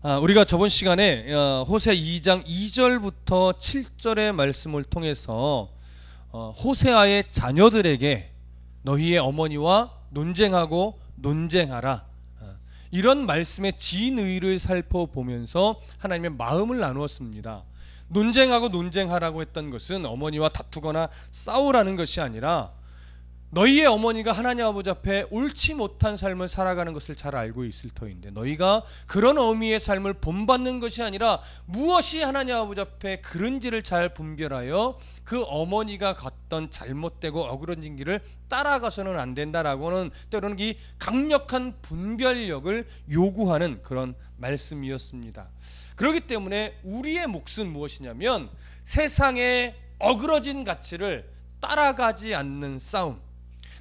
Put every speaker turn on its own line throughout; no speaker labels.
우리가 저번 시간에 호세 2장 2절부터 7절의 말씀을 통해서 호세아의 자녀들에게 너희의 어머니와 논쟁하고 논쟁하라, 이런 말씀의 진의를 살펴보면서 하나님의 마음을 나누었습니다. 논쟁하고 논쟁하라고 했던 것은 어머니와 다투거나 싸우라는 것이 아니라 너희의 어머니가 하나님 아버지 앞에 옳지 못한 삶을 살아가는 것을 잘 알고 있을 터인데 너희가 그런 어미의 삶을 본받는 것이 아니라 무엇이 하나님 아버지 앞에 그른지를 잘 분별하여 그 어머니가 갔던 잘못되고 어그러진 길을 따라가서는 안 된다라고는 때로는 이 강력한 분별력을 요구하는 그런 말씀이었습니다. 그렇기 때문에 우리의 몫은 무엇이냐면 세상의 어그러진 가치를 따라가지 않는 싸움,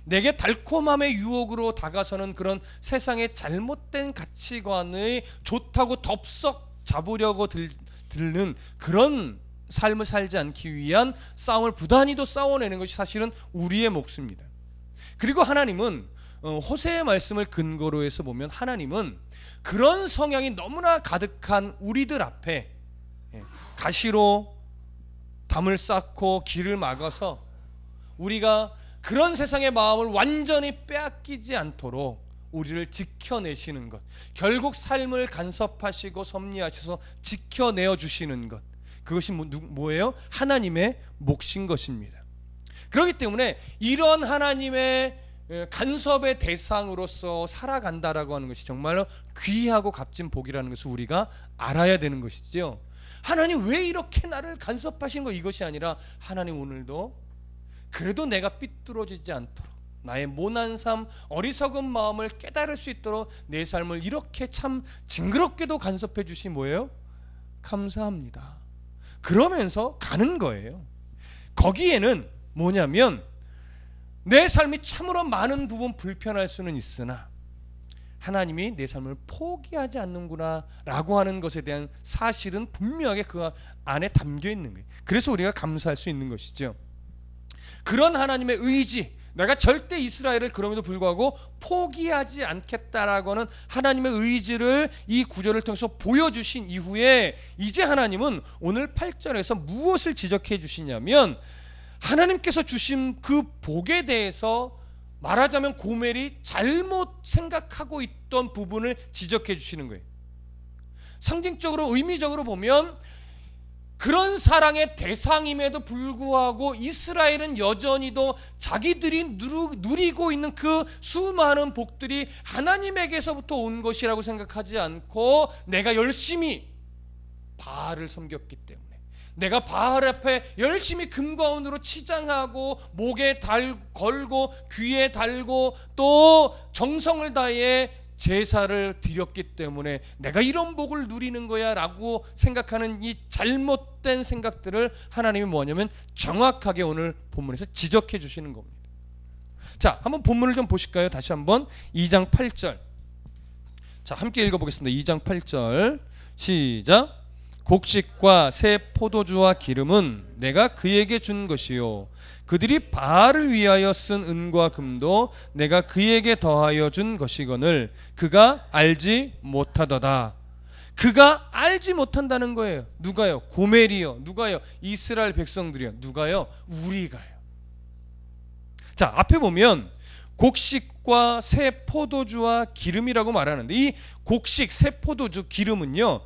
내게 달콤함의 유혹으로 다가서는 그런 세상의 잘못된 가치관의 좋다고 덥석 잡으려고 들는 그런 삶을 살지 않기 위한 싸움을 부단히도 싸워내는 것이 사실은 우리의 몫입니다. 그리고 하나님은 호세의 말씀을 근거로 해서 보면 하나님은 그런 성향이 너무나 가득한 우리들 앞에 가시로 담을 쌓고 길을 막아서 우리가 그런 세상의 마음을 완전히 빼앗기지 않도록 우리를 지켜내시는 것, 결국 삶을 간섭하시고 섭리하셔서 지켜내어 주시는 것, 그것이 뭐예요? 하나님의 몫인 것입니다. 그렇기 때문에 이런 하나님의 간섭의 대상으로서 살아간다라고 하는 것이 정말로 귀하고 값진 복이라는 것을 우리가 알아야 되는 것이죠. 하나님 왜 이렇게 나를 간섭하시는 거, 이것이 아니라 하나님 오늘도 그래도 내가 삐뚤어지지 않도록 나의 모난 삶, 어리석은 마음을 깨달을 수 있도록 내 삶을 이렇게 참 징그럽게도 간섭해 주시 뭐예요? 감사합니다. 그러면서 가는 거예요. 거기에는 뭐냐면 내 삶이 참으로 많은 부분 불편할 수는 있으나 하나님이 내 삶을 포기하지 않는구나 라고 하는 것에 대한 사실은 분명하게 그 안에 담겨 있는 거예요. 그래서 우리가 감사할 수 있는 것이죠. 그런 하나님의 의지, 내가 절대 이스라엘을 그럼에도 불구하고 포기하지 않겠다라고 하는 하나님의 의지를 이 구절을 통해서 보여주신 이후에 이제 하나님은 오늘 8절에서 무엇을 지적해 주시냐면 하나님께서 주신 그 복에 대해서 말하자면 고멜이 잘못 생각하고 있던 부분을 지적해 주시는 거예요. 상징적으로 의미적으로 보면 그런 사랑의 대상임에도 불구하고 이스라엘은 여전히도 자기들이 누리고 있는 그 수많은 복들이 하나님에게서부터 온 것이라고 생각하지 않고 내가 열심히 바알을 섬겼기 때문에, 내가 바알 앞에 열심히 금과 은으로 치장하고 목에 걸고 귀에 달고 또 정성을 다해 제사를 드렸기 때문에 내가 이런 복을 누리는 거야 라고 생각하는 이 잘못된 생각들을 하나님이 뭐냐면 정확하게 오늘 본문에서 지적해 주시는 겁니다. 자, 한번 본문을 좀 보실까요? 다시 한번 2장 8절. 자, 함께 읽어보겠습니다. 2장 8절 시작. 곡식과 새 포도주와 기름은 내가 그에게 준 것이요 그들이 바알을 위하여 쓴 은과 금도 내가 그에게 더하여 준 것이거늘 그가 알지 못하더다. 그가 알지 못한다는 거예요. 누가요? 고멜이요. 누가요? 이스라엘 백성들이요. 누가요? 우리가요. 자, 앞에 보면 곡식과 새 포도주와 기름이라고 말하는데 이 곡식, 새 포도주, 기름은요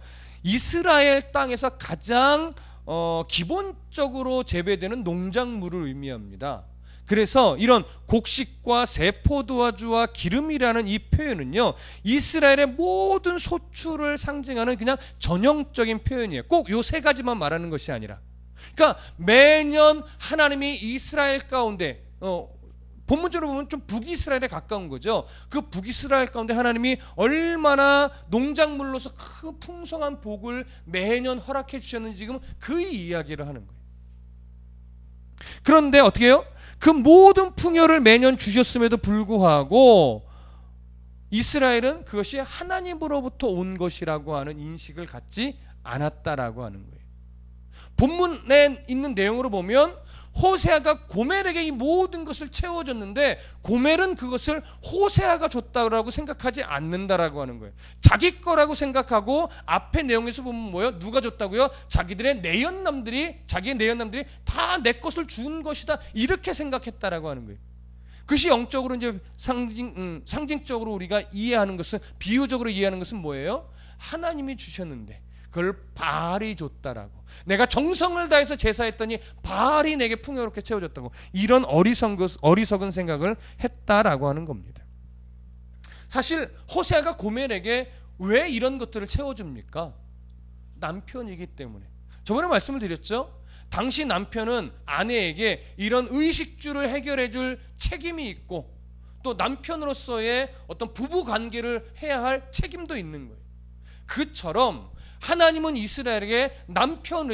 이스라엘 땅에서 가장 기본적으로 재배되는 농작물을 의미합니다. 그래서 이런 곡식과 새 포도주와 기름이라는 이 표현은요 이스라엘의 모든 소출을 상징하는 그냥 전형적인 표현이에요. 꼭 요 세 가지만 말하는 것이 아니라, 그러니까 매년 하나님이 이스라엘 가운데 본문적으로 보면 좀 북이스라엘에 가까운 거죠. 그 북이스라엘 가운데 하나님이 얼마나 농작물로서 큰 풍성한 복을 매년 허락해 주셨는지 지금 그 이야기를 하는 거예요. 그런데 어떻게 해요? 그 모든 풍요를 매년 주셨음에도 불구하고 이스라엘은 그것이 하나님으로부터 온 것이라고 하는 인식을 갖지 않았다라고 하는 거예요. 본문에 있는 내용으로 보면 호세아가 고멜에게 이 모든 것을 채워줬는데 고멜은 그것을 호세아가 줬다고 생각하지 않는다라고 하는 거예요. 자기 거라고 생각하고 앞에 내용에서 보면 뭐예요? 누가 줬다고요? 자기의 내연남들이 다 내 것을 준 것이다 이렇게 생각했다라고 하는 거예요. 그것이 영적으로 이제 상징적으로 우리가 이해하는 것은, 비유적으로 이해하는 것은 뭐예요? 하나님이 주셨는데 그걸 바알이 줬다라고, 내가 정성을 다해서 제사했더니 바알이 내게 풍요롭게 채워줬다고, 이런 어리석은 생각을 했다라고 하는 겁니다. 사실 호세아가 고멜에게 왜 이런 것들을 채워줍니까? 남편이기 때문에. 저번에 말씀을 드렸죠. 당시 남편은 아내에게 이런 의식주를 해결해 줄 책임이 있고 또 남편으로서의 어떤 부부 관계를 해야 할 책임도 있는 거예요. 그처럼 하나님은 이스라엘에게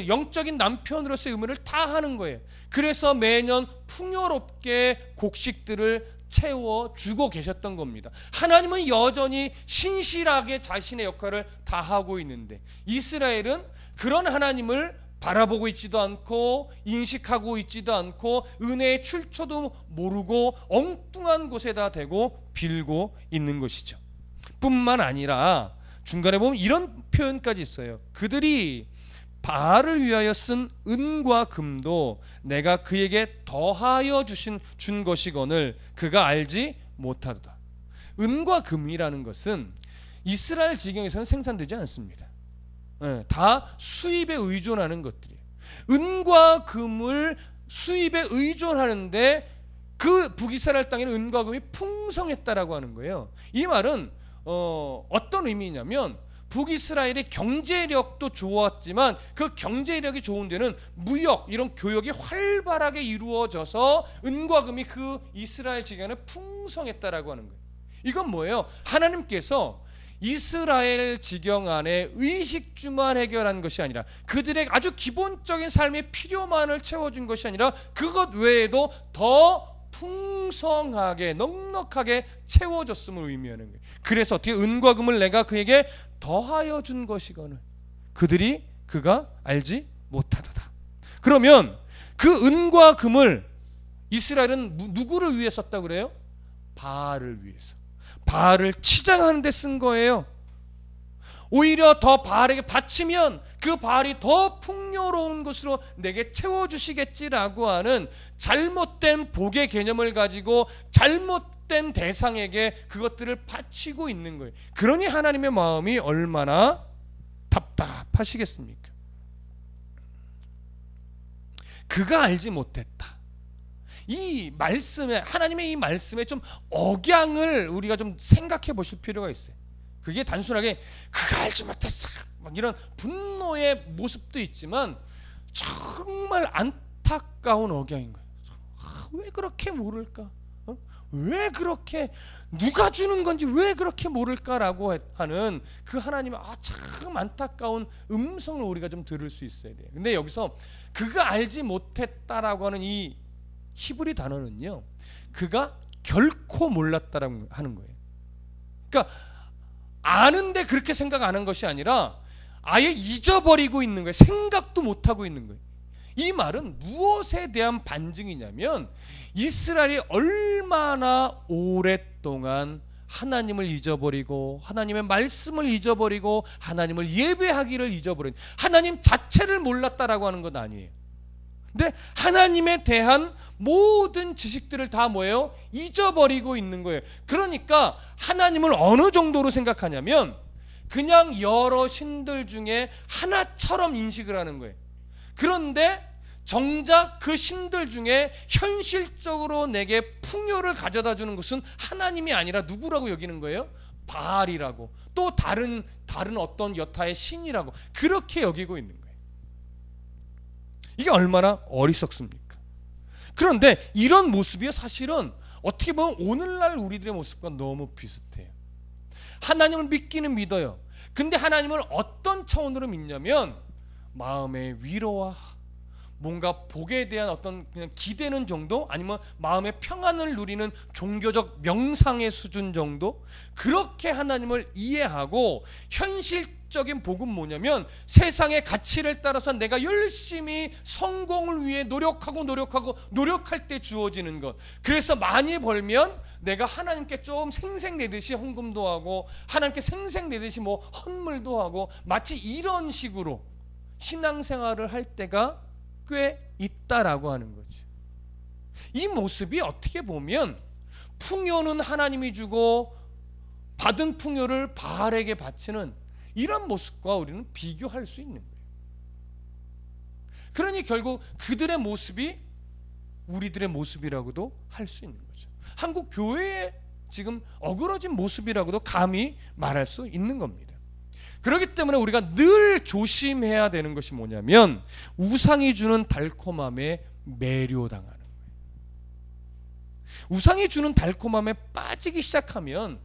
영적인 남편으로서의 의무를 다 하는 거예요. 그래서 매년 풍요롭게 곡식들을 채워주고 계셨던 겁니다. 하나님은 여전히 신실하게 자신의 역할을 다 하고 있는데 이스라엘은 그런 하나님을 바라보고 있지도 않고 인식하고 있지도 않고 은혜의 출처도 모르고 엉뚱한 곳에다 대고 빌고 있는 것이죠. 뿐만 아니라 중간에 보면 이런 표현까지 있어요. 그들이 바알을 위하여 쓴 은과 금도 내가 그에게 더하여 준 것이거늘 그가 알지 못하도다. 은과 금이라는 것은 이스라엘 지경에서는 생산되지 않습니다. 다 수입에 의존하는 것들이에요. 은과 금을 수입에 의존하는데 그 북이스라엘 땅에는 은과 금이 풍성했다라고 하는 거예요. 이 말은 어떤 의미냐면 북이스라엘의 경제력도 좋았지만 그 경제력이 좋은 데는 무역, 이런 교역이 활발하게 이루어져서 은과 금이 그 이스라엘 지경에 풍성했다라고 하는 거예요. 이건 뭐예요? 하나님께서 이스라엘 지경 안에 의식주만 해결한 것이 아니라 그들의 아주 기본적인 삶의 필요만을 채워준 것이 아니라 그것 외에도 더 풍성하게 넉넉하게 채워줬음을 의미하는 거예요. 그래서 어떻게 은과 금을 내가 그에게 더하여 준 것이거늘 그가 알지 못하도다. 그러면 그 은과 금을 이스라엘은 누구를 위해 썼다고 그래요? 바알을 위해서. 바알을 치장하는 데 쓴 거예요. 오히려 더 바알에게 바치면 그 바알이 더 풍요로운 것으로 내게 채워주시겠지라고 하는 잘못된 복의 개념을 가지고 잘못된 대상에게 그것들을 바치고 있는 거예요. 그러니 하나님의 마음이 얼마나 답답하시겠습니까? 그가 알지 못했다. 이 말씀에, 하나님의 이 말씀에 좀 억양을 우리가 좀 생각해 보실 필요가 있어요. 그게 단순하게 그가 알지 못했어 막 이런 분노의 모습도 있지만 정말 안타까운 억양인 거예요. 왜 그렇게 모를까? 왜 그렇게, 누가 주는 건지 왜 그렇게 모를까라고 하는 그 하나님의 참 안타까운 음성을 우리가 좀 들을 수 있어야 돼요. 근데 여기서 그가 알지 못했다라고 하는 이 히브리 단어는요, 그가 결코 몰랐다라고 하는 거예요. 그러니까 아는데 그렇게 생각 안 한 것이 아니라 아예 잊어버리고 있는 거예요. 생각도 못하고 있는 거예요. 이 말은 무엇에 대한 반증이냐면 이스라엘이 얼마나 오랫동안 하나님을 잊어버리고 하나님의 말씀을 잊어버리고 하나님을 예배하기를 잊어버린, 하나님 자체를 몰랐다라고 하는 건 아니에요. 근데 하나님에 대한 모든 지식들을 다 뭐예요? 잊어버리고 있는 거예요. 그러니까 하나님을 어느 정도로 생각하냐면 그냥 여러 신들 중에 하나처럼 인식을 하는 거예요. 그런데 정작 그 신들 중에 현실적으로 내게 풍요를 가져다 주는 것은 하나님이 아니라 누구라고 여기는 거예요? 바알이라고, 또 다른 어떤 여타의 신이라고 그렇게 여기고 있는 거예요. 이게 얼마나 어리석습니까? 그런데 이런 모습이 사실은 어떻게 보면 오늘날 우리들의 모습과 너무 비슷해요. 하나님을 믿기는 믿어요. 근데 하나님을 어떤 차원으로 믿냐면 마음의 위로와 뭔가 복에 대한 어떤 그냥 기대는 정도, 아니면 마음의 평안을 누리는 종교적 명상의 수준 정도, 그렇게 하나님을 이해하고 현실적인 복은 뭐냐면 세상의 가치를 따라서 내가 열심히 성공을 위해 노력할 때 주어지는 것. 그래서 많이 벌면 내가 하나님께 좀 생색내듯이 헌금도 하고 하나님께 생색내듯이 뭐 헌물도 하고, 마치 이런 식으로 신앙생활을 할 때가 꽤 있다라고 하는 거죠. 이 모습이 어떻게 보면 풍요는 하나님이 주고 받은 풍요를 바알에게 바치는 이런 모습과 우리는 비교할 수 있는 거예요. 그러니 결국 그들의 모습이 우리들의 모습이라고도 할 수 있는 거죠. 한국 교회의 지금 어그러진 모습이라고도 감히 말할 수 있는 겁니다. 그렇기 때문에 우리가 늘 조심해야 되는 것이 뭐냐면 우상이 주는 달콤함에 매료당하는 거예요. 우상이 주는 달콤함에 빠지기 시작하면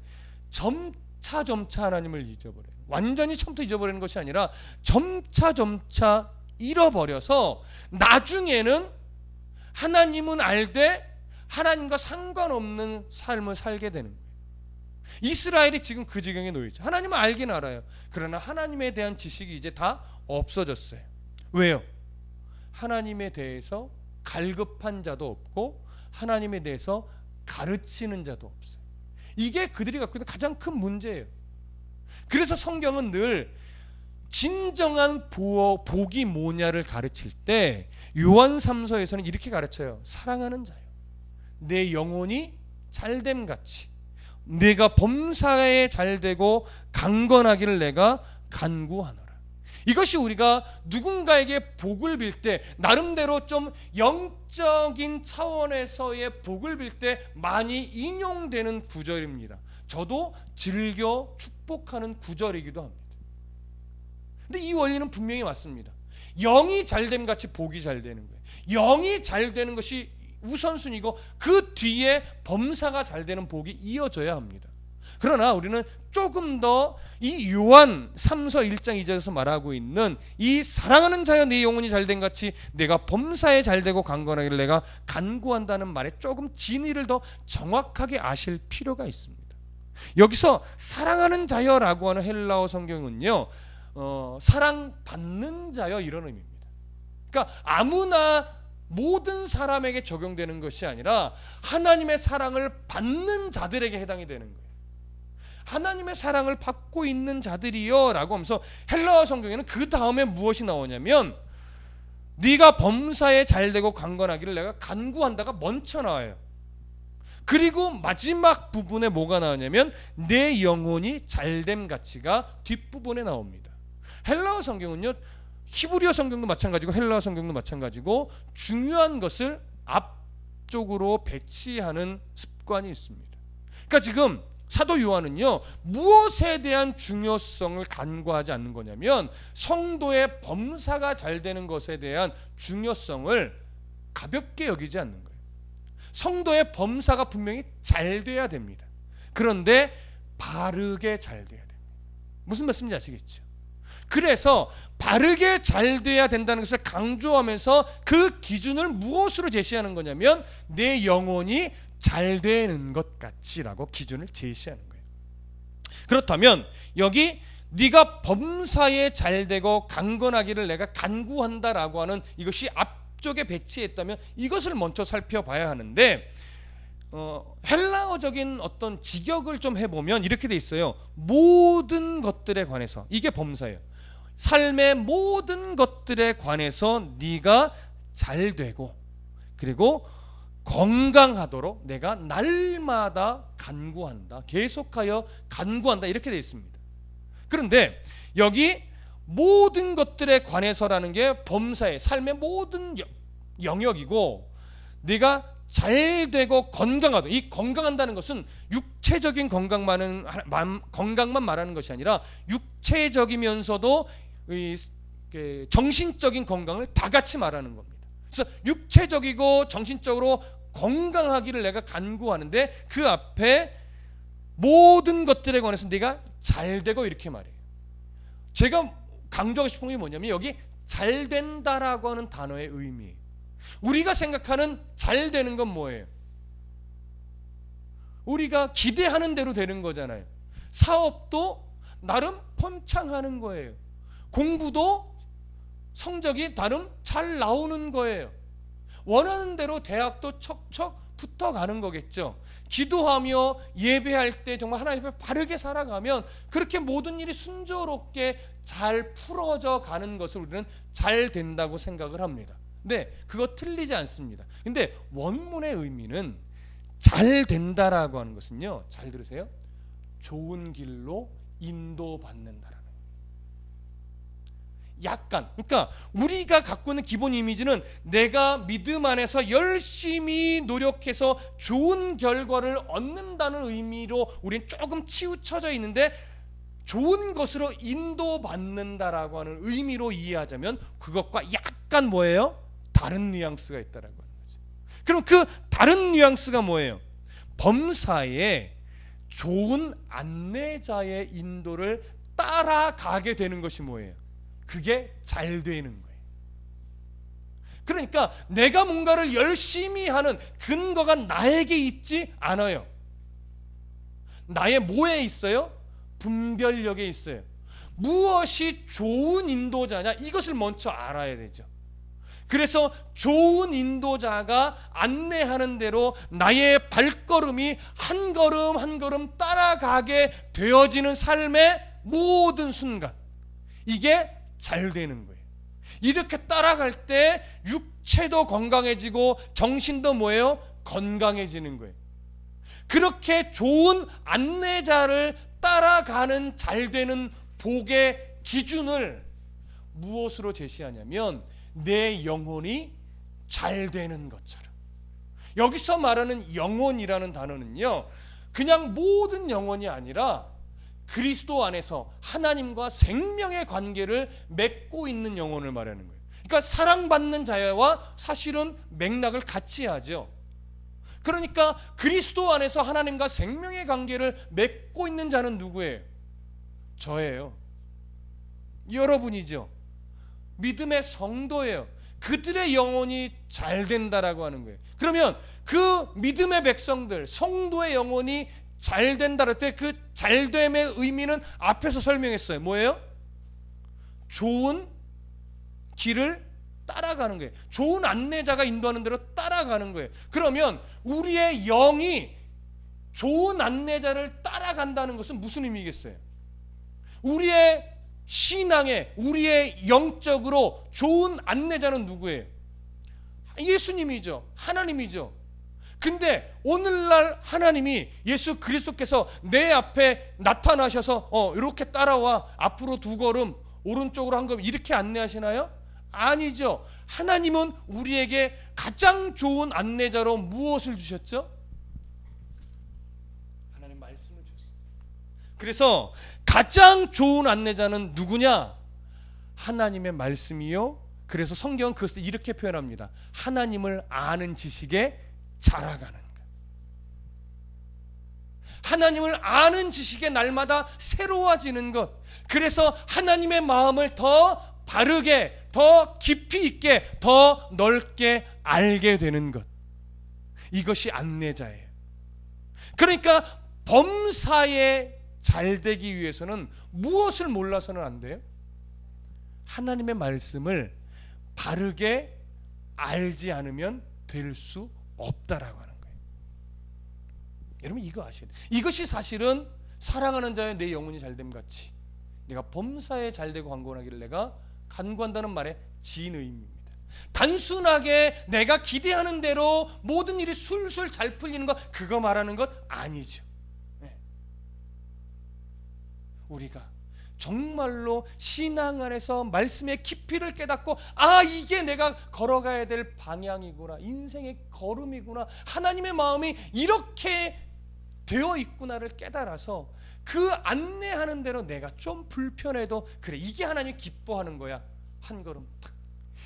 점차 하나님을 잊어버려요. 완전히 처음부터 잊어버리는 것이 아니라 점차 잃어버려서 나중에는 하나님은 알되 하나님과 상관없는 삶을 살게 되는 거예요. 이스라엘이 지금 그 지경에 놓여 있죠. 하나님은 알긴 알아요. 그러나 하나님에 대한 지식이 이제 다 없어졌어요. 왜요? 하나님에 대해서 갈급한 자도 없고 하나님에 대해서 가르치는 자도 없어요. 이게 그들이 갖고 있는 가장 큰 문제예요. 그래서 성경은 늘 진정한 복이 뭐냐를 가르칠 때 요한 3서에서는 이렇게 가르쳐요. 사랑하는 자요, 내 영혼이 잘됨 같이 내가 범사에 잘되고 강건하기를 내가 간구하노라. 이것이 우리가 누군가에게 복을 빌 때 나름대로 좀 영적인 차원에서의 복을 빌 때 많이 인용되는 구절입니다. 저도 즐겨 축복하는 구절이기도 합니다. 근데 이 원리는 분명히 맞습니다. 영이 잘됨 같이 복이 잘 되는 거예요. 영이 잘 되는 것이 우선순위고 그 뒤에 범사가 잘 되는 복이 이어져야 합니다. 그러나 우리는 조금 더 이 요한 3서 1장 2절에서 말하고 있는 이 사랑하는 자여 내 영혼이 잘된 같이 내가 범사에 잘되고 강건하기를 내가 간구한다는 말에 조금 진의를 더 정확하게 아실 필요가 있습니다. 여기서 사랑하는 자여라고 하는 헬라어 성경은요, 사랑받는 자여 이런 의미입니다. 그러니까 아무나 모든 사람에게 적용되는 것이 아니라 하나님의 사랑을 받는 자들에게 해당이 되는 거예요. 하나님의 사랑을 받고 있는 자들이요 라고 하면서 헬라어 성경에는 그 다음에 무엇이 나오냐면 네가 범사에 잘되고 강건하기를 내가 간구한다가 먼저 나와요. 그리고 마지막 부분에 뭐가 나오냐면 내 영혼이 잘됨 가치가 뒷부분에 나옵니다. 헬라어 성경은요, 히브리어 성경도 마찬가지고 헬라어 성경도 마찬가지고 중요한 것을 앞쪽으로 배치하는 습관이 있습니다. 그러니까 지금 사도 요한은요, 무엇에 대한 중요성을 간과하지 않는 거냐면 성도의 범사가 잘 되는 것에 대한 중요성을 가볍게 여기지 않는 거예요. 성도의 범사가 분명히 잘 돼야 됩니다. 그런데 바르게 잘 돼야 됩니다. 무슨 말씀인지 아시겠죠? 그래서 바르게 잘 돼야 된다는 것을 강조하면서 그 기준을 무엇으로 제시하는 거냐면 내 영혼이 잘 되는 것 같이라고 기준을 제시하는 거예요. 그렇다면 여기 네가 범사에 잘 되고 강건하기를 내가 간구한다라고 하는 이것이 앞쪽에 배치했다면 이것을 먼저 살펴봐야 하는데, 헬라어적인 어떤 직역을 좀 해보면 이렇게 돼 있어요. 모든 것들에 관해서, 이게 범사예요. 삶의 모든 것들에 관해서 네가 잘 되고 그리고 건강하도록 내가 날마다 간구한다, 계속하여 간구한다, 이렇게 되어 있습니다. 그런데 여기 모든 것들에 관해서라는 게 범사의 삶의 모든 영역이고, 네가 잘 되고 건강하다, 이 건강한다는 것은 육체적인 건강만 말하는 것이 아니라 육체적이면서도 정신적인 건강을 다 같이 말하는 겁니다. 그래서 육체적이고 정신적으로 건강하기를 내가 간구하는데 그 앞에 모든 것들에 관해서 네가 잘 되고 이렇게 말해요. 제가 강조하고 싶은 게 뭐냐면 여기 잘 된다라고 하는 단어의 의미. 우리가 생각하는 잘 되는 건 뭐예요? 우리가 기대하는 대로 되는 거잖아요. 사업도 나름 펌창하는 거예요. 공부도 성적이 나름 잘 나오는 거예요. 원하는 대로 대학도 척척 붙어가는 거겠죠. 기도하며 예배할 때 정말 하나님 앞에 바르게 살아가면 그렇게 모든 일이 순조롭게 잘 풀어져 가는 것을 우리는 잘 된다고 생각을 합니다. 근데 그거 틀리지 않습니다. 근데 원문의 의미는 잘 된다라고 하는 것은요, 잘 들으세요, 좋은 길로 인도받는다라는, 약간, 그러니까 우리가 갖고 있는 기본 이미지는 내가 믿음 안에서 열심히 노력해서 좋은 결과를 얻는다는 의미로 우리는 조금 치우쳐져 있는데, 좋은 것으로 인도받는다라고 하는 의미로 이해하자면 그것과 약간 뭐예요? 다른 뉘앙스가 있다라고 하는 거죠. 그럼 그 다른 뉘앙스가 뭐예요? 범사에 좋은 안내자의 인도를 따라가게 되는 것이 뭐예요? 그게 잘 되는 거예요. 그러니까 내가 뭔가를 열심히 하는 근거가 나에게 있지 않아요. 나의 뭐에 있어요? 분별력에 있어요. 무엇이 좋은 인도자냐, 이것을 먼저 알아야 되죠. 그래서 좋은 인도자가 안내하는 대로 나의 발걸음이 한 걸음 한 걸음 따라가게 되어지는 삶의 모든 순간, 이게 잘 되는 거예요. 이렇게 따라갈 때 육체도 건강해지고 정신도 뭐예요? 건강해지는 거예요. 그렇게 좋은 안내자를 따라가는 잘 되는 복의 기준을 무엇으로 제시하냐면 내 영혼이 잘 되는 것처럼. 여기서 말하는 영혼이라는 단어는요, 그냥 모든 영혼이 아니라 그리스도 안에서 하나님과 생명의 관계를 맺고 있는 영혼을 말하는 거예요. 그러니까 사랑받는 자와 사실은 맥락을 같이 하죠. 그러니까 그리스도 안에서 하나님과 생명의 관계를 맺고 있는 자는 누구예요? 저예요. 여러분이죠. 믿음의 성도예요. 그들의 영혼이 잘 된다라고 하는 거예요. 그러면 그 믿음의 백성들, 성도의 영혼이 잘 된다 할 때 그 잘됨의 의미는 앞에서 설명했어요. 뭐예요? 좋은 길을 따라가는 거예요. 좋은 안내자가 인도하는 대로 따라가는 거예요. 그러면 우리의 영이 좋은 안내자를 따라간다는 것은 무슨 의미겠어요? 우리의 신앙에, 우리의 영적으로 좋은 안내자는 누구예요? 예수님이죠. 하나님이죠. 근데 오늘날 하나님이, 예수 그리스도께서 내 앞에 나타나셔서 이렇게 따라와, 앞으로 2걸음, 오른쪽으로 1걸음, 이렇게 안내하시나요? 아니죠. 하나님은 우리에게 가장 좋은 안내자로 무엇을 주셨죠? 하나님 말씀을 주셨습니다. 그래서 가장 좋은 안내자는 누구냐? 하나님의 말씀이요. 그래서 성경은 그것을 이렇게 표현합니다. 하나님을 아는 지식에 자라가는 것. 하나님을 아는 지식에 날마다 새로워지는 것. 그래서 하나님의 마음을 더 바르게, 더 깊이 있게, 더 넓게 알게 되는 것. 이것이 안내자예요. 그러니까 범사에 잘되기 위해서는 무엇을 몰라서는 안 돼요? 하나님의 말씀을 바르게 알지 않으면 될 수 없다라고 하는 거예요. 여러분 이거 아셔야 돼요. 이것이 사실은 사랑하는 자의 내 영혼이 잘됨 같이 내가 범사에 잘되고 간구하기를 내가 간구한다는 말의 진의입니다. 단순하게 내가 기대하는 대로 모든 일이 술술 잘 풀리는 것, 그거 말하는 것 아니죠. 네. 우리가 정말로 신앙 안에서 말씀의 깊이를 깨닫고, 아, 이게 내가 걸어가야 될 방향이구나, 인생의 걸음이구나, 하나님의 마음이 이렇게 되어 있구나를 깨달아서 그 안내하는 대로 내가 좀 불편해도 그래, 이게 하나님이 기뻐하는 거야, 한 걸음 탁.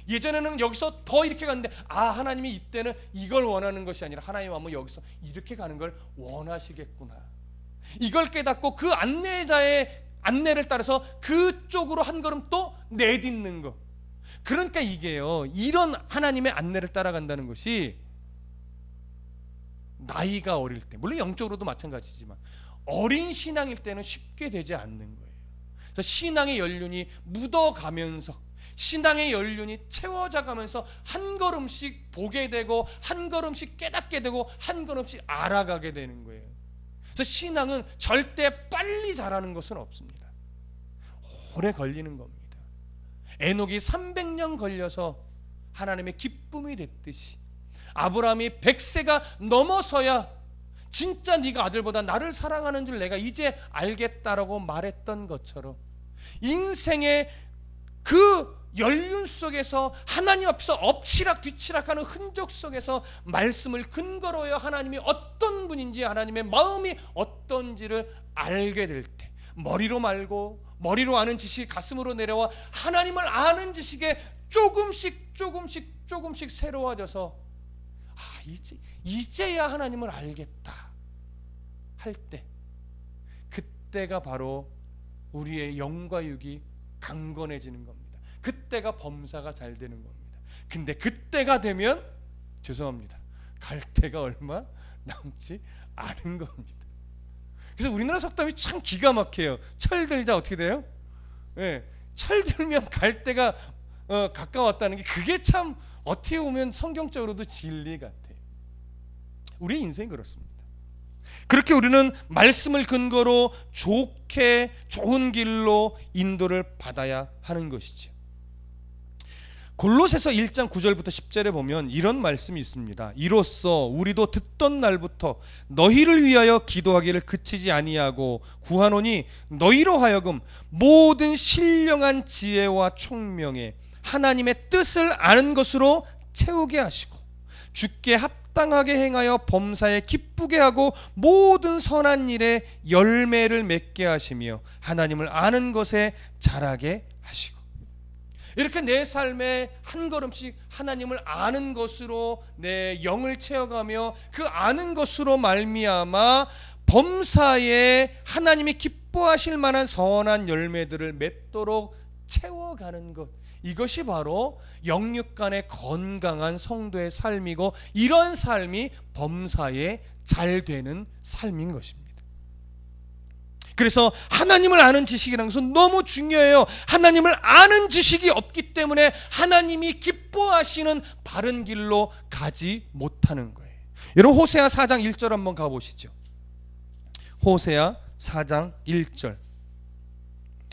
예전에는 여기서 더 이렇게 갔는데, 아, 하나님이 이때는 이걸 원하는 것이 아니라 하나님 마음은 여기서 이렇게 가는 걸 원하시겠구나, 이걸 깨닫고 그 안내자의 안내를 따라서 그쪽으로 한 걸음 또 내딛는 것. 그러니까 이게요, 이런 하나님의 안내를 따라간다는 것이 나이가 어릴 때, 물론 영적으로도 마찬가지지만 어린 신앙일 때는 쉽게 되지 않는 거예요. 그래서 신앙의 연륜이 묻어가면서, 신앙의 연륜이 채워져 가면서 한 걸음씩 보게 되고, 한 걸음씩 깨닫게 되고, 한 걸음씩 알아가게 되는 거예요. 그래서 신앙은 절대 빨리 자라는 것은 없습니다. 오래 걸리는 겁니다. 에녹이 300년 걸려서 하나님의 기쁨이 됐듯이, 아브라함이 100세가 넘어서야 진짜 네가 아들보다 나를 사랑하는 줄 내가 이제 알겠다라고 말했던 것처럼, 인생의 그 연륜 속에서 하나님 앞에서 엎치락 뒤치락하는 흔적 속에서 말씀을 근거로 해야 하나님이 어떤 분인지, 하나님의 마음이 어떤지를 알게 될 때, 머리로 말고 머리로 아는 지식이 가슴으로 내려와 하나님을 아는 지식에 조금씩 새로워져서, 이제야 하나님을 알겠다 할 때, 그때가 바로 우리의 영과 육이 강건해지는 겁니다. 그때가 범사가 잘 되는 겁니다. 근데 그때가 되면 죄송합니다, 갈 때가 얼마 남지 않은 겁니다. 그래서 우리나라 속담이 참 기가 막혀요. 철들자 어떻게 돼요? 철들면 갈 때가 가까웠다는 게, 그게 참 어떻게 보면 성경적으로도 진리 같아요. 우리의 인생이 그렇습니다. 그렇게 우리는 말씀을 근거로 좋은 길로 인도를 받아야 하는 것이죠. 골로새서 1장 9절부터 10절에 보면 이런 말씀이 있습니다. 이로써 우리도 듣던 날부터 너희를 위하여 기도하기를 그치지 아니하고 구하노니, 너희로 하여금 모든 신령한 지혜와 총명에 하나님의 뜻을 아는 것으로 채우게 하시고, 주께 합당하게 행하여 범사에 기쁘게 하고 모든 선한 일에 열매를 맺게 하시며 하나님을 아는 것에 자라게 하시고. 이렇게 내 삶에 한 걸음씩 하나님을 아는 것으로 내 영을 채워가며, 그 아는 것으로 말미암아 범사에 하나님이 기뻐하실 만한 선한 열매들을 맺도록 채워가는 것, 이것이 바로 영육 간의 건강한 성도의 삶이고, 이런 삶이 범사에 잘 되는 삶인 것입니다. 그래서 하나님을 아는 지식이라는 것은 너무 중요해요. 하나님을 아는 지식이 없기 때문에 하나님이 기뻐하시는 바른 길로 가지 못하는 거예요. 여러분, 호세아 4장 1절 한번 가보시죠. 호세아 4장 1절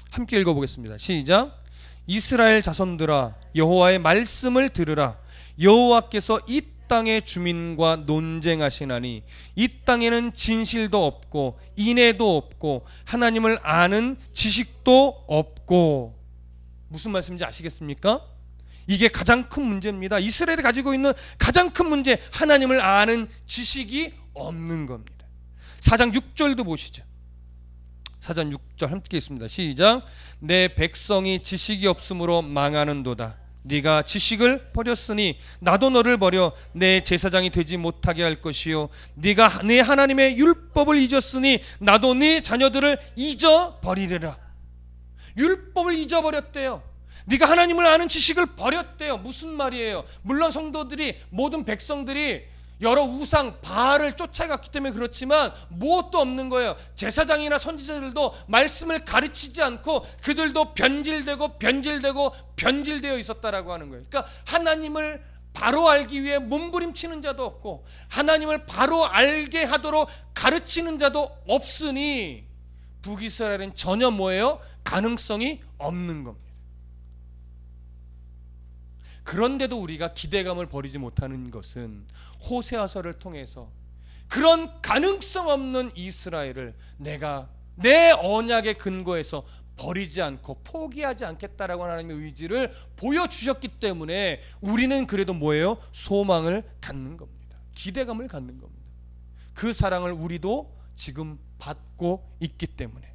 함께 읽어보겠습니다. 시작. 이스라엘 자손들아, 여호와의 말씀을 들으라. 여호와께서 이 땅의 주민과 논쟁하시나니, 이 땅에는 진실도 없고 인애도 없고 하나님을 아는 지식도 없고. 무슨 말씀인지 아시겠습니까? 이게 가장 큰 문제입니다. 이스라엘이 가지고 있는 가장 큰 문제, 하나님을 아는 지식이 없는 겁니다. 4장 6절도 보시죠. 4장 6절 함께 읽습니다. 시작. 내 백성이 지식이 없으므로 망하는도다. 네가 지식을 버렸으니 나도 너를 버려 내 제사장이 되지 못하게 할 것이요, 네가 내 하나님의 율법을 잊었으니 나도 네 자녀들을 잊어버리리라. 율법을 잊어버렸대요. 네가 하나님을 아는 지식을 버렸대요. 무슨 말이에요? 물론 성도들이, 모든 백성들이 여러 우상 바알을 쫓아갔기 때문에 그렇지만 무엇도 없는 거예요. 제사장이나 선지자들도 말씀을 가르치지 않고 그들도 변질되어 있었다라고 하는 거예요. 그러니까 하나님을 바로 알기 위해 몸부림치는 자도 없고, 하나님을 바로 알게 하도록 가르치는 자도 없으니 북이스라엘은 전혀 뭐예요? 가능성이 없는 겁니다. 그런데도 우리가 기대감을 버리지 못하는 것은 호세아서를 통해서 그런 가능성 없는 이스라엘을 내가 내 언약의 근거에서 버리지 않고 포기하지 않겠다라고 하나님의 의지를 보여주셨기 때문에 우리는 그래도 뭐예요? 소망을 갖는 겁니다. 기대감을 갖는 겁니다. 그 사랑을 우리도 지금 받고 있기 때문에.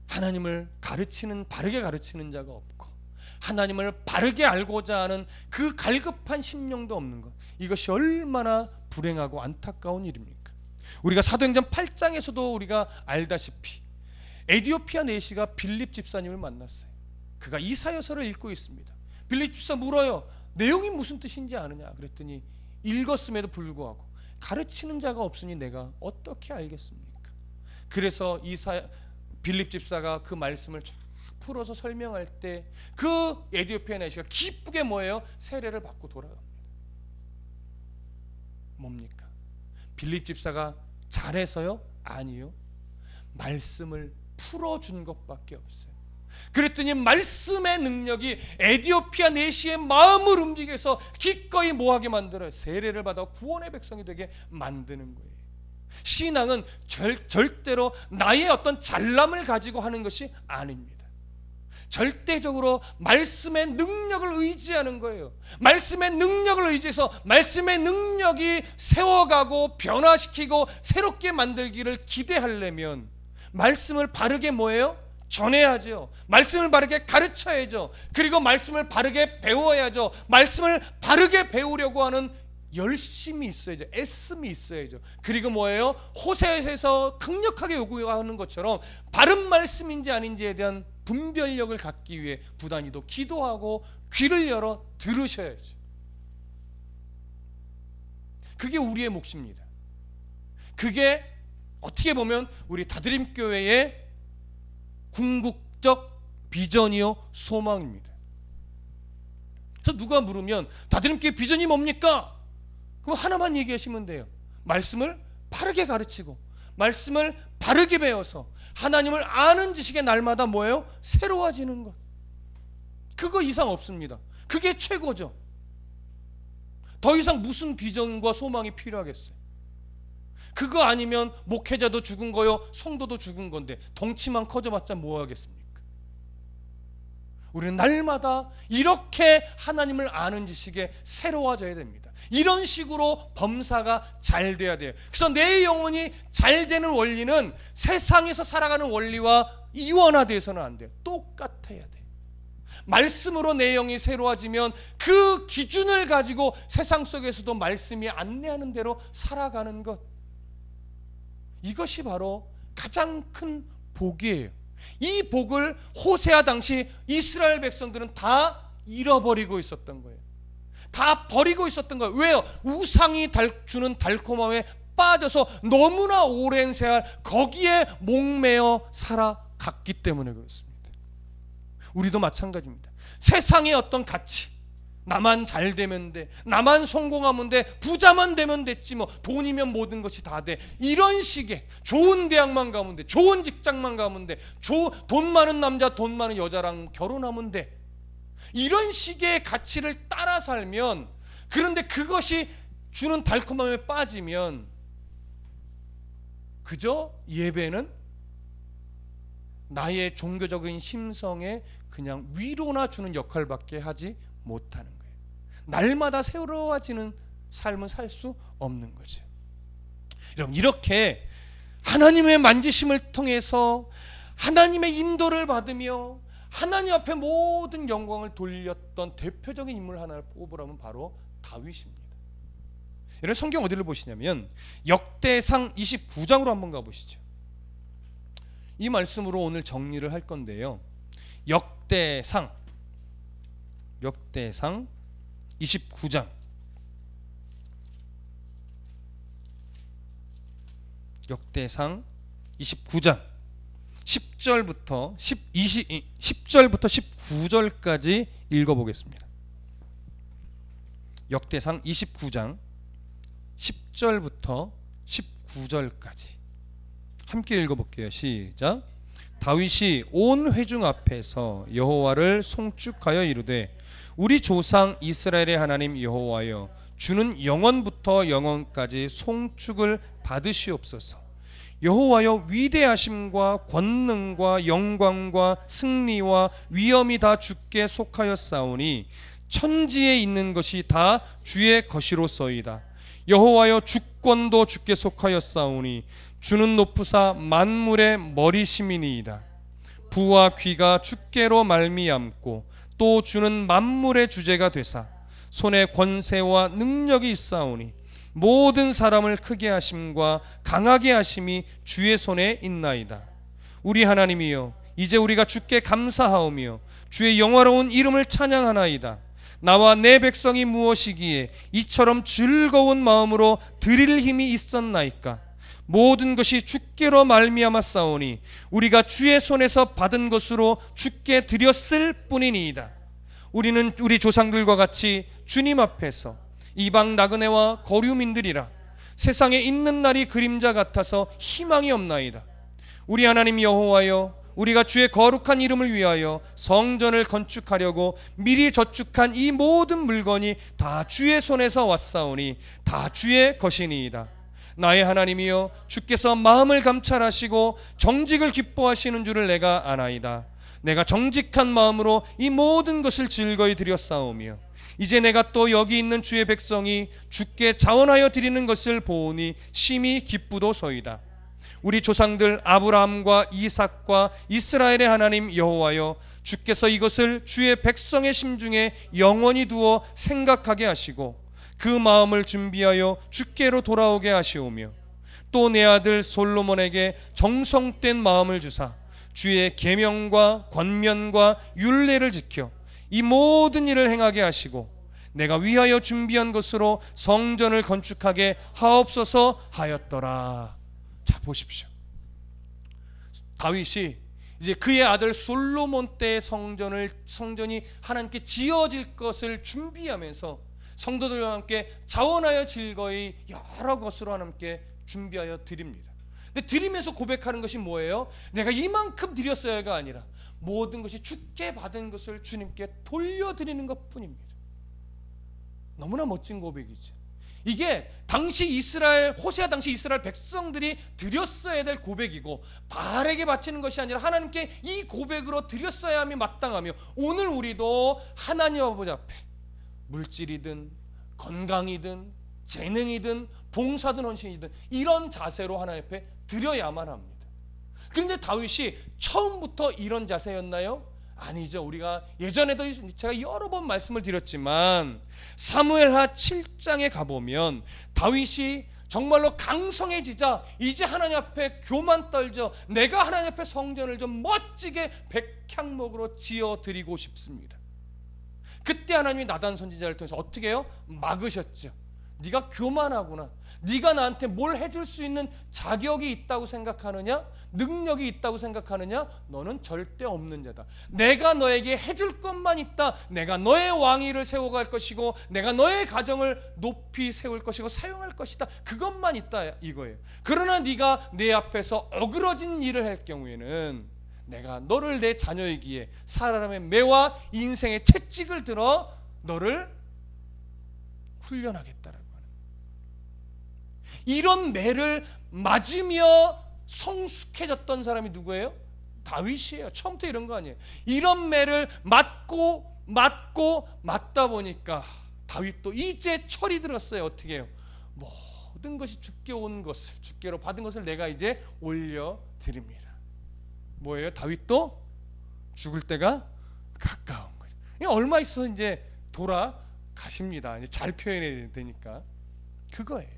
하나님을 바르게 가르치는 자가 없고, 하나님을 바르게 알고자 하는 그 갈급한 심령도 없는 것, 이것이 얼마나 불행하고 안타까운 일입니까? 우리가 사도행전 8장에서도 우리가 알다시피 에디오피아 내시가 빌립 집사님을 만났어요. 그가 이사야서를 읽고 있습니다. 빌립 집사 물어요. 내용이 무슨 뜻인지 아느냐? 그랬더니 읽었음에도 불구하고 가르치는 자가 없으니 내가 어떻게 알겠습니까? 그래서 빌립 집사가 그 말씀을 쫙 풀어서 설명할 때 그 에티오피아 내시가 기쁘게 뭐예요? 세례를 받고 돌아갑니다. 뭡니까? 빌립 집사가 잘해서요? 아니요. 말씀을 풀어준 것밖에 없어요. 그랬더니 말씀의 능력이 에티오피아 내시의 마음을 움직여서 기꺼이 뭐하게 만들어요? 세례를 받아 구원의 백성이 되게 만드는 거예요. 신앙은 절대로 나의 어떤 잘남을 가지고 하는 것이 아닙니다. 절대적으로 말씀의 능력을 의지하는 거예요. 말씀의 능력을 의지해서 말씀의 능력이 세워가고 변화시키고 새롭게 만들기를 기대하려면 말씀을 바르게 뭐예요? 전해야죠. 말씀을 바르게 가르쳐야죠. 그리고 말씀을 바르게 배워야죠. 말씀을 바르게 배우려고 하는 열심이 있어야죠. 애씀이 있어야죠. 그리고 뭐예요? 호세아에서 강력하게 요구하는 것처럼 바른 말씀인지 아닌지에 대한 분별력을 갖기 위해 부단히도 기도하고 귀를 열어 들으셔야죠. 그게 우리의 몫입니다. 그게 어떻게 보면 우리 다드림교회의 궁극적 비전이요 소망입니다. 그래서 누가 물으면 다드림교회 비전이 뭡니까? 그럼 하나만 얘기하시면 돼요. 말씀을 바르게 가르치고 말씀을 바르게 배워서 하나님을 아는 지식의 날마다 뭐예요? 새로워지는 것. 그거 이상 없습니다. 그게 최고죠. 더 이상 무슨 비전과 소망이 필요하겠어요? 그거 아니면 목회자도 죽은 거요, 성도도 죽은 건데 덩치만 커져봤자 뭐 하겠습니까? 우리는 날마다 이렇게 하나님을 아는 지식에 새로워져야 됩니다. 이런 식으로 범사가 잘 돼야 돼요. 그래서 내 영혼이 잘 되는 원리는 세상에서 살아가는 원리와 이원화돼서는 안 돼요. 똑같아야 돼요. 말씀으로 내 영이 새로워지면 그 기준을 가지고 세상 속에서도 말씀이 안내하는 대로 살아가는 것, 이것이 바로 가장 큰 복이에요. 이 복을 호세아 당시 이스라엘 백성들은 다 잃어버리고 있었던 거예요. 다 버리고 있었던 거예요. 왜요? 우상이 주는 달콤함에 빠져서 너무나 오랜 세월 거기에 목매어 살아갔기 때문에 그렇습니다. 우리도 마찬가지입니다. 세상의 어떤 가치, 나만 잘 되면 돼, 나만 성공하면 돼, 부자만 되면 됐지, 뭐 돈이면 모든 것이 다 돼, 이런 식의 좋은 대학만 가면 돼, 좋은 직장만 가면 돼, 돈 많은 남자 돈 많은 여자랑 결혼하면 돼, 이런 식의 가치를 따라 살면, 그런데 그것이 주는 달콤함에 빠지면 그저 예배는 나의 종교적인 심성에 그냥 위로나 주는 역할밖에 하지 못하는 거예요. 날마다 새로워지는 삶을 살 수 없는 거죠. 여러분, 이렇게 하나님의 만지심을 통해서 하나님의 인도를 받으며 하나님 앞에 모든 영광을 돌렸던 대표적인 인물 하나를 뽑으라면 바로 다윗입니다. 여러분, 성경 어디를 보시냐면 역대상 29장으로 한번 가보시죠. 이 말씀으로 오늘 정리를 할 건데요, 역대상 29장 역대상 29장 10절부터 19절까지 읽어보겠습니다. 역대상 29장 10절부터 19절까지 함께 읽어볼게요. 시작. 다윗이 온 회중 앞에서 여호와를 송축하여 이르되 우리 조상 이스라엘의 하나님 여호와여, 주는 영원부터 영원까지 송축을 받으시옵소서. 여호와여, 위대하심과 권능과 영광과 승리와 위엄이 다 주께 속하였사오니 천지에 있는 것이 다 주의 것이로소이다. 여호와여, 주권도 주께 속하였사오니 주는 높으사 만물의 머리심이니이다. 부와 귀가 주께로 말미암고 또 주는 만물의 주제가 되사 손에 권세와 능력이 있사오니 모든 사람을 크게 하심과 강하게 하심이 주의 손에 있나이다. 우리 하나님이여, 이제 우리가 주께 감사하오며 주의 영화로운 이름을 찬양하나이다. 나와 내 백성이 무엇이기에 이처럼 즐거운 마음으로 드릴 힘이 있었나이까. 모든 것이 주께로 말미암아 싸우니 우리가 주의 손에서 받은 것으로 주께 드렸을 뿐이니이다. 우리는 우리 조상들과 같이 주님 앞에서 이방 나그네와 거류민들이라. 세상에 있는 날이 그림자 같아서 희망이 없나이다. 우리 하나님 여호와여, 우리가 주의 거룩한 이름을 위하여 성전을 건축하려고 미리 저축한 이 모든 물건이 다 주의 손에서 왔사오니 다 주의 것이니이다. 나의 하나님이여, 주께서 마음을 감찰하시고 정직을 기뻐하시는 줄을 내가 아나이다. 내가 정직한 마음으로 이 모든 것을 즐거이 드렸사오며 이제 내가 또 여기 있는 주의 백성이 주께 자원하여 드리는 것을 보오니 심히 기쁘도소이다. 우리 조상들 아브라함과 이삭과 이스라엘의 하나님 여호와여, 주께서 이것을 주의 백성의 심중에 영원히 두어 생각하게 하시고 그 마음을 준비하여 주께로 돌아오게 하시오며 또 내 아들 솔로몬에게 정성된 마음을 주사 주의 계명과 권면과 율례를 지켜 이 모든 일을 행하게 하시고 내가 위하여 준비한 것으로 성전을 건축하게 하옵소서 하였더라. 자, 보십시오. 다윗이 이제 그의 아들 솔로몬 때의 성전이 하나님께 지어질 것을 준비하면서 성도들과 함께 자원하여 즐거이 여러 것으로 하나님께 준비하여 드립니다. 근데 드리면서 고백하는 것이 뭐예요? 내가 이만큼 드렸어야가 아니라 모든 것이 주께 받은 것을 주님께 돌려드리는 것뿐입니다. 너무나 멋진 고백이죠. 이게 당시 호세아 당시 이스라엘 백성들이 드렸어야 될 고백이고 바알에게 바치는 것이 아니라 하나님께 이 고백으로 드렸어야 함이 마땅하며, 오늘 우리도 하나님 아버지 앞에 물질이든 건강이든 재능이든 봉사든 헌신이든 이런 자세로 하나님 앞에 드려야만 합니다. 그런데 다윗이 처음부터 이런 자세였나요? 아니죠. 우리가 예전에도 제가 여러 번 말씀을 드렸지만 사무엘하 7장에 가보면 다윗이 정말로 강성해지자 이제 하나님 앞에 교만 떨죠. 내가 하나님 앞에 성전을 좀 멋지게 백향목으로 지어드리고 싶습니다. 그때 하나님이 나단 선지자를 통해서 어떻게 해요? 막으셨죠. 네가 교만하구나. 네가 나한테 뭘 해줄 수 있는 자격이 있다고 생각하느냐? 능력이 있다고 생각하느냐? 너는 절대 없는 자다. 내가 너에게 해줄 것만 있다. 내가 너의 왕위를 세워갈 것이고 내가 너의 가정을 높이 세울 것이고 사용할 것이다. 그것만 있다 이거예요. 그러나 네가 내 앞에서 어그러진 일을 할 경우에는 내가 너를 내 자녀이기에 사람의 매와 인생의 채찍을 들어 너를 훈련하겠다라고 하는, 이런 매를 맞으며 성숙해졌던 사람이 누구예요? 다윗이에요. 처음부터 이런 거 아니에요. 이런 매를 맞다 보니까 다윗도 이제 철이 들었어요. 어떻게 해요? 모든 것이 주께 온 것을, 주께로 받은 것을 내가 이제 올려드립니다. 뭐예요? 다윗도 죽을 때가 가까운 거죠. 얼마 있어 이제 돌아가십니다. 이제 잘 표현해야 되니까 그거예요.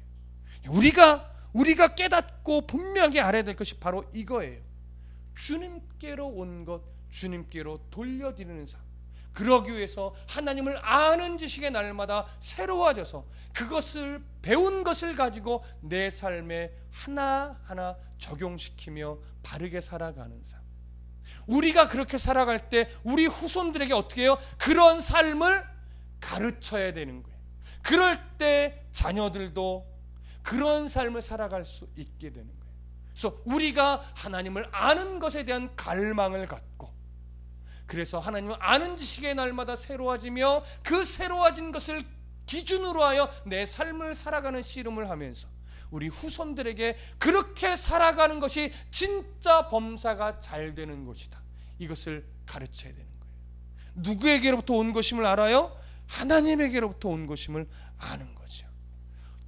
우리가 깨닫고 분명히 알아야 될 것이 바로 이거예요. 주님께로 온 것, 주님께로 돌려드리는 삶. 그러기 위해서 하나님을 아는 지식의 날마다 새로워져서 그것을 배운 것을 가지고 내 삶에 하나하나 적용시키며 바르게 살아가는 삶. 우리가 그렇게 살아갈 때 우리 후손들에게 어떻게 해요? 그런 삶을 가르쳐야 되는 거예요. 그럴 때 자녀들도 그런 삶을 살아갈 수 있게 되는 거예요. 그래서 우리가 하나님을 아는 것에 대한 갈망을 갖고, 그래서 하나님을 아는 지식의 날마다 새로워지며 그 새로워진 것을 기준으로 하여 내 삶을 살아가는 씨름을 하면서 우리 후손들에게 그렇게 살아가는 것이 진짜 범사가 잘 되는 것이다, 이것을 가르쳐야 되는 거예요. 누구에게로부터 온 것임을 알아요? 하나님에게로부터 온 것임을 아는 거죠.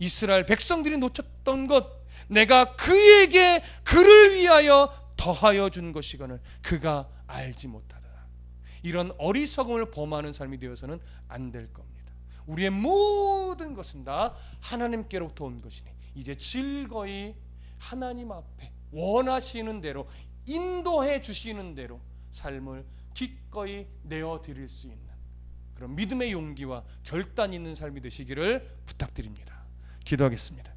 이스라엘 백성들이 놓쳤던 것, 내가 그에게 그를 위하여 더하여 준 것이거늘 그가 알지 못하다. 이런 어리석음을 범하는 삶이 되어서는 안 될 겁니다. 우리의 모든 것은 다 하나님께로부터 온 것이니 이제 즐거이 하나님 앞에 원하시는 대로 인도해 주시는 대로 삶을 기꺼이 내어 드릴 수 있는 그런 믿음의 용기와 결단 있는 삶이 되시기를 부탁드립니다. 기도하겠습니다.